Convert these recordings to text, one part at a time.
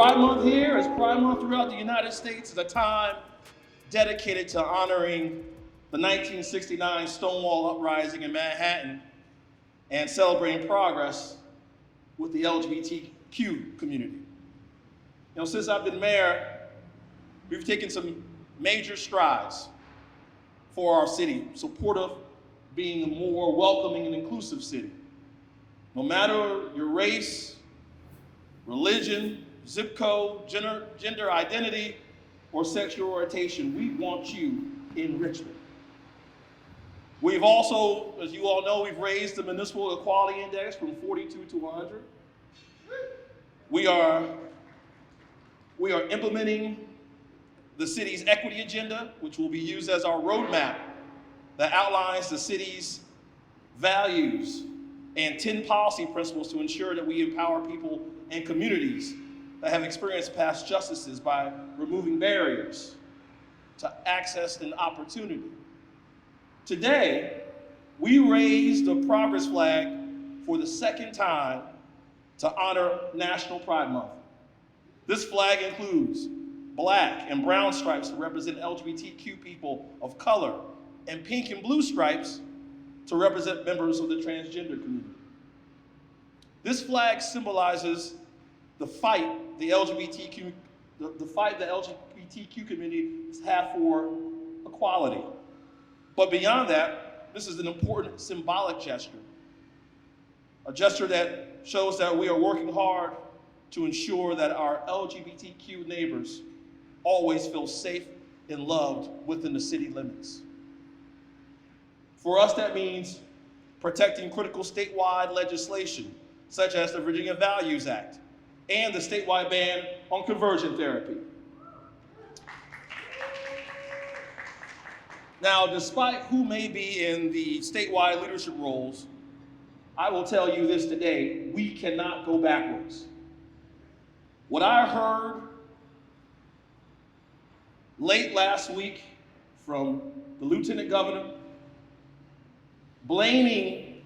Pride Month here, as Pride Month throughout the United States, is a time dedicated to honoring the 1969 Stonewall uprising in Manhattan and celebrating progress with the LGBTQ community. Since I've been mayor, we've taken some major strides for our city, supportive, being a more welcoming and inclusive city. No matter your race, religion, zip code, gender identity, or sexual orientation, we want you in Richmond. We've also, as you all know, we've raised the Municipal Equality Index from 42 to 100. We are implementing the city's equity agenda, which will be used as our roadmap that outlines the city's values and 10 policy principles to ensure that we empower people and communities that have experienced past justices by removing barriers to access and opportunity. Today, we raised the progress flag for the second time to honor National Pride Month. This flag includes black and brown stripes to represent LGBTQ people of color, and pink and blue stripes to represent members of the transgender community. This flag symbolizes the fight the LGBTQ community has had for equality. But beyond that, this is an important symbolic gesture, a gesture that shows that we are working hard to ensure that our LGBTQ neighbors always feel safe and loved within the city limits. For us, that means protecting critical statewide legislation, such as the Virginia Values Act and the statewide ban on conversion therapy. Now, despite who may be in the statewide leadership roles, I will tell you this today: we cannot go backwards. What I heard late last week from the Lieutenant Governor, blaming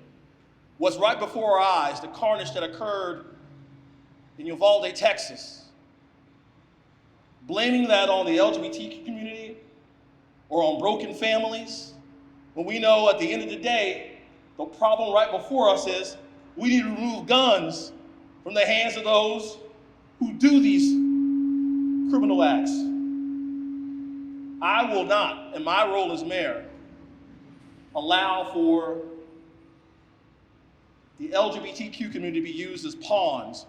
what's right before our eyes, the carnage that occurred in Uvalde, Texas, blaming that on the LGBT community or on broken families, when we know at the end of the day, the problem right before us is we need to remove guns from the hands of those who do these criminal acts. I will not, in my role as mayor, allow for the LGBTQ community to be used as pawns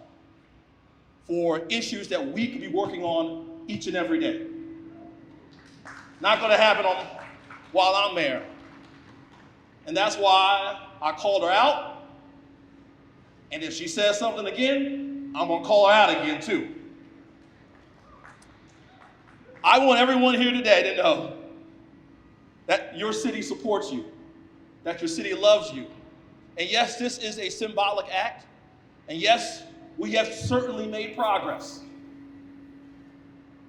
for issues that we could be working on each and every day. Not going to happen while I'm mayor. And that's why I called her out. And if she says something again, I'm going to call her out again too. I want everyone here today to know that your city supports you, that your city loves you. And yes, this is a symbolic act. And yes, we have certainly made progress.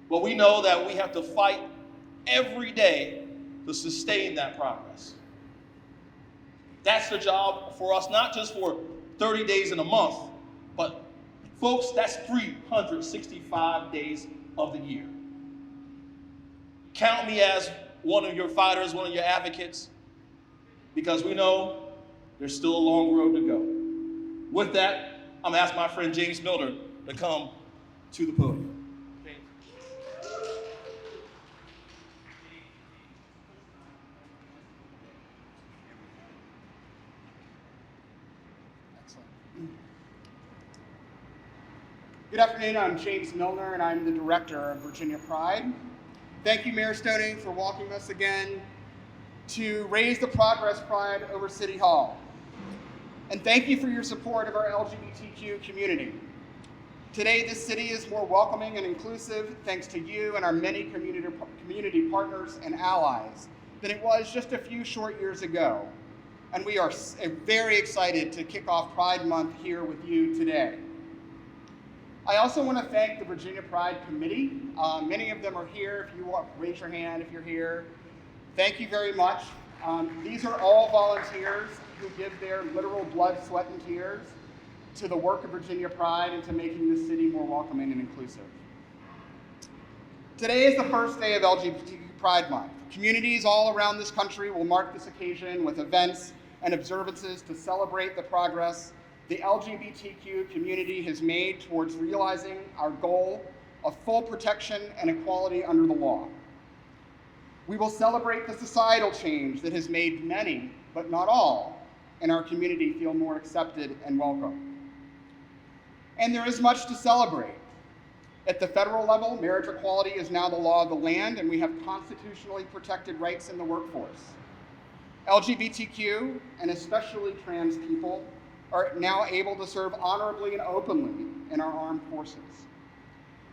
But we know that we have to fight every day to sustain that progress. That's the job for us, not just for 30 days in a month, but folks, that's 365 days of the year. Count me as one of your fighters, one of your advocates, because we know there's still a long road to go. With that, I'm going to ask my friend James Milner to come to the podium. Good afternoon, I'm James Milner, and I'm the Director of Virginia Pride. Thank you, Mayor Stoney, for welcoming us again to raise the Progress Pride over City Hall. And thank you for your support of our LGBTQ community. Today, this city is more welcoming and inclusive thanks to you and our many community partners and allies than it was just a few short years ago. And we are very excited to kick off Pride Month here with you today. I also want to thank the Virginia Pride Committee. Many of them are here. If you want, raise your hand if you're here. Thank you very much. These are all volunteers who give their literal blood, sweat, and tears to the work of Virginia Pride and to making this city more welcoming and inclusive. Today is the first day of LGBTQ Pride Month. Communities all around this country will mark this occasion with events and observances to celebrate the progress the LGBTQ community has made towards realizing our goal of full protection and equality under the law. We will celebrate the societal change that has made many, but not all, in our community feel more accepted and welcome. And there is much to celebrate. At the federal level, marriage equality is now the law of the land, and we have constitutionally protected rights in the workforce. LGBTQ, and especially trans people, are now able to serve honorably and openly in our armed forces.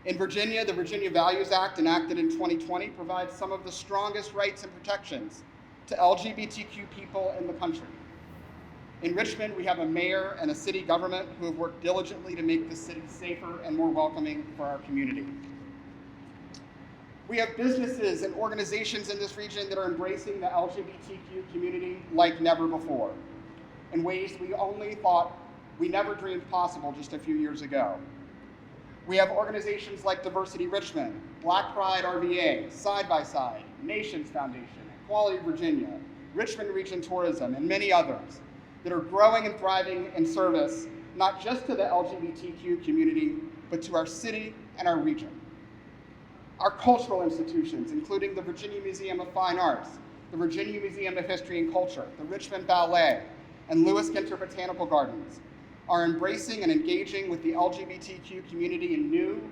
In Virginia, the Virginia Values Act, enacted in 2020, provides some of the strongest rights and protections to LGBTQ people in the country. In Richmond, we have a mayor and a city government who have worked diligently to make the city safer and more welcoming for our community. We have businesses and organizations in this region that are embracing the LGBTQ community like never before, in ways we never dreamed possible just a few years ago. We have organizations like Diversity Richmond, Black Pride RVA, Side by Side, Nations Foundation, Equality Virginia, Richmond Region Tourism, and many others that are growing and thriving in service not just to the LGBTQ community, but to our city and our region. Our cultural institutions, including the Virginia Museum of Fine Arts, the Virginia Museum of History and Culture, the Richmond Ballet, and Lewis Ginter Botanical Gardens, are embracing and engaging with the LGBTQ community in new,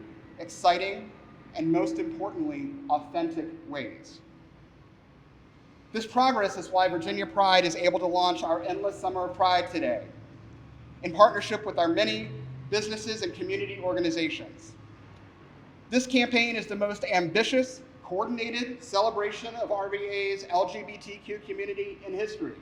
exciting, and most importantly, authentic ways. This progress is why Virginia Pride is able to launch our Endless Summer of Pride today, in partnership with our many businesses and community organizations. This campaign is the most ambitious, coordinated celebration of RVA's LGBTQ community in history.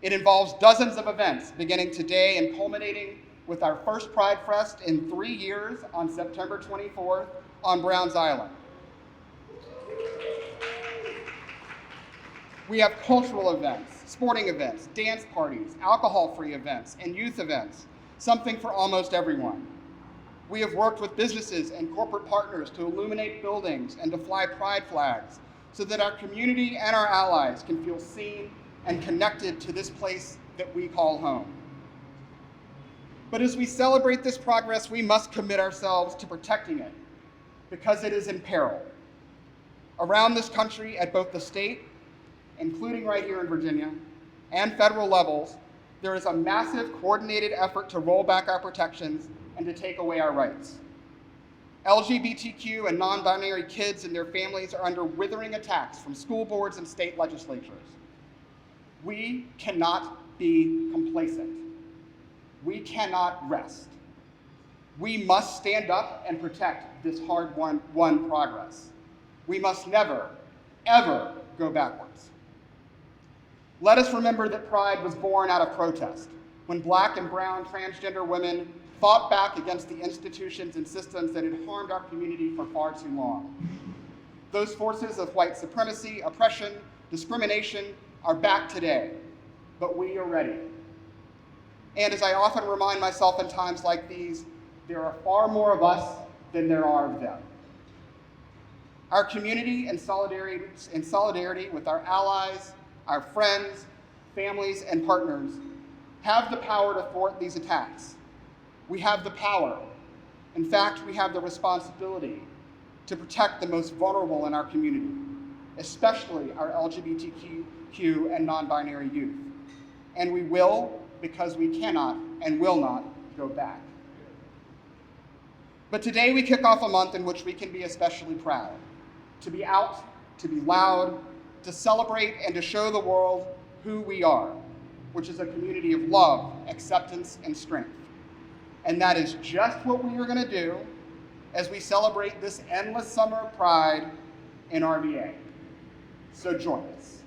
It involves dozens of events beginning today and culminating with our first Pride Fest in 3 years on September 24th on Browns Island. We have cultural events, sporting events, dance parties, alcohol-free events, and youth events, something for almost everyone. We have worked with businesses and corporate partners to illuminate buildings and to fly pride flags so that our community and our allies can feel seen and connected to this place that we call home. But as we celebrate this progress, we must commit ourselves to protecting it because it is in peril. Around this country, at both the state, including right here in Virginia, and federal levels, there is a massive coordinated effort to roll back our protections and to take away our rights. LGBTQ and non-binary kids and their families are under withering attacks from school boards and state legislatures. We cannot be complacent. We cannot rest. We must stand up and protect this hard-won progress. We must never, ever go backwards. Let us remember that Pride was born out of protest, when Black and brown transgender women fought back against the institutions and systems that had harmed our community for far too long. Those forces of white supremacy, oppression, discrimination are back today, but we are ready. And as I often remind myself in times like these, there are far more of us than there are of them. Our community, in solidarity with our allies, our friends, families, and partners, have the power to thwart these attacks. We have the power. In fact, we have the responsibility to protect the most vulnerable in our community, especially our LGBTQ and non-binary youth. And we will, because we cannot and will not go back. But today we kick off a month in which we can be especially proud, to be out, to be loud, to celebrate and to show the world who we are, which is a community of love, acceptance, and strength. And that is just what we are going to do as we celebrate this endless summer of pride in RVA. So join us.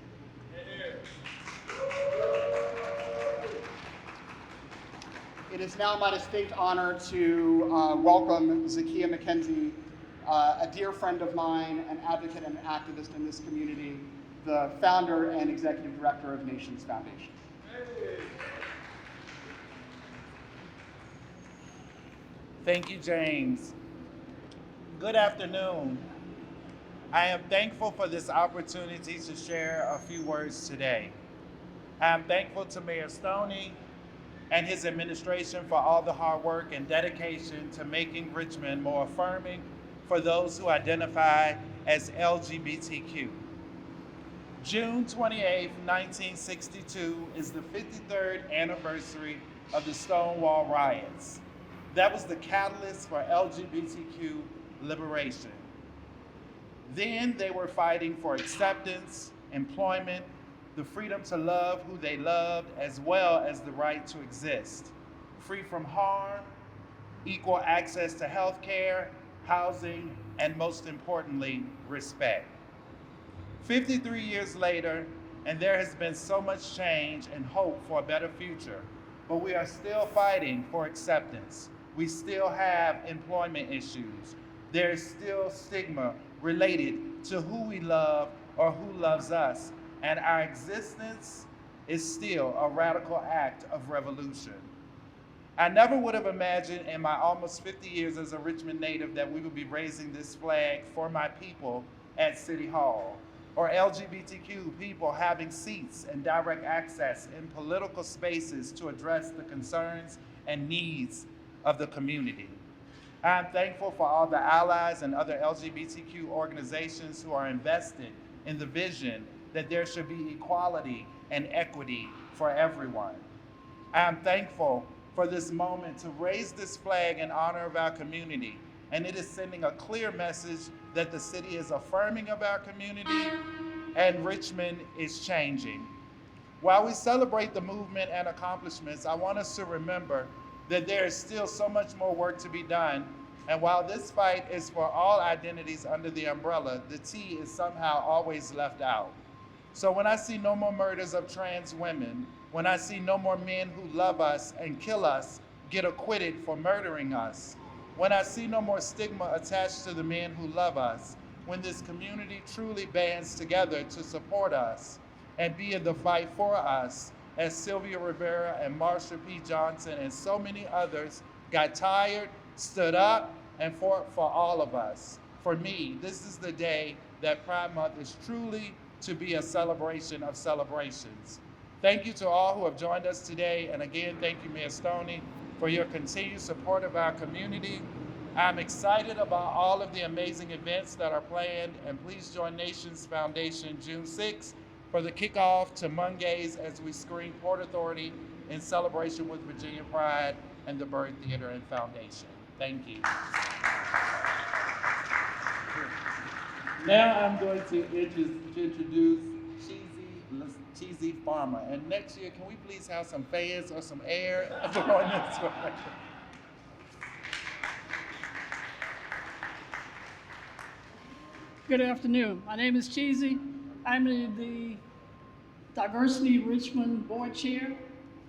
It is now my distinct honor to welcome Zakiyah Mckenzie, a dear friend of mine, an advocate and an activist in this community, the founder and executive director of Nations Foundation. Thank you, James. Good afternoon. I am thankful for this opportunity to share a few words today. I am thankful to Mayor Stoney and his administration for all the hard work and dedication to making Richmond more affirming for those who identify as LGBTQ. June 28, 1962 is the 53rd anniversary of the Stonewall Riots. That was the catalyst for LGBTQ liberation. Then they were fighting for acceptance, employment, the freedom to love who they loved, as well as the right to exist, free from harm, equal access to health care, housing, and most importantly, respect. 53 years later, and there has been so much change and hope for a better future, but we are still fighting for acceptance. We still have employment issues. There is still stigma related to who we love or who loves us, and our existence is still a radical act of revolution. I never would have imagined in my almost 50 years as a Richmond native that we would be raising this flag for my people at City Hall, or LGBTQ people having seats and direct access in political spaces to address the concerns and needs of the community. I am thankful for all the allies and other LGBTQ organizations who are invested in the vision that there should be equality and equity for everyone. I am thankful for this moment to raise this flag in honor of our community, and it is sending a clear message that the city is affirming of our community and Richmond is changing. While we celebrate the movement and accomplishments, I want us to remember that there is still so much more work to be done, and while this fight is for all identities under the umbrella, the T is somehow always left out. So when I see no more murders of trans women, when I see no more men who love us and kill us get acquitted for murdering us, when I see no more stigma attached to the men who love us, when this community truly bands together to support us and be in the fight for us, as Sylvia Rivera and Marsha P. Johnson and so many others got tired, stood up, and fought for all of us. For me, this is the day that Pride Month is truly to be a celebration of celebrations. Thank you to all who have joined us today, and again, thank you, Mayor Stoney, for your continued support of our community. I'm excited about all of the amazing events that are planned, and please join Nations Foundation June 6th for the kickoff to Mongays as we screen Port Authority in celebration with Virginia Pride and the Bird Theater and Foundation. Thank you. Now I'm going to introduce Cheesy Farmer. And next year, can we please have some fans or some air blowing this way? Good afternoon. My name is Cheesy. I'm the Diversity Richmond Board Chair.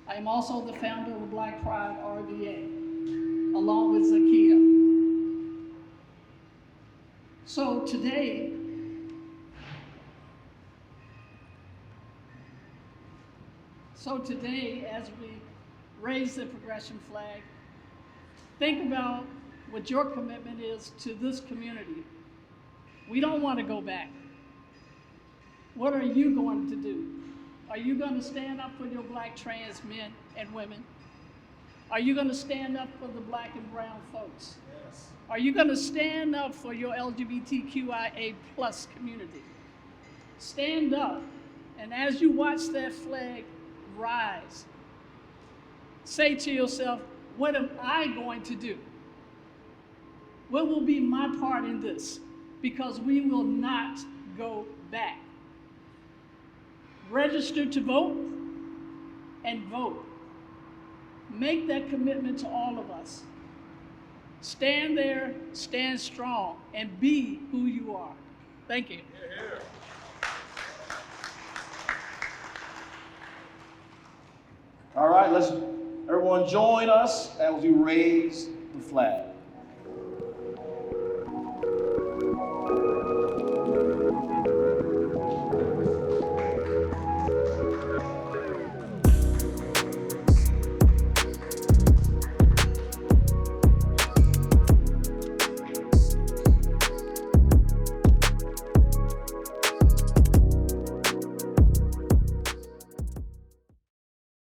I am also the founder of the Black Pride RVA, along with Zakiyah. So today, as we raise the progression flag, think about what your commitment is to this community. We don't want to go back. What are you going to do? Are you going to stand up for your Black trans men and women? Are you going to stand up for the Black and brown folks? Yes. Are you going to stand up for your LGBTQIA+ community? Stand up, and as you watch that flag rise, say to yourself, what am I going to do? What will be my part in this? Because we will not go back. Register to vote and vote. Make that commitment to all of us. Stand there, stand strong, and be who you are. Thank you. All right, let's everyone join us as we raise the flag.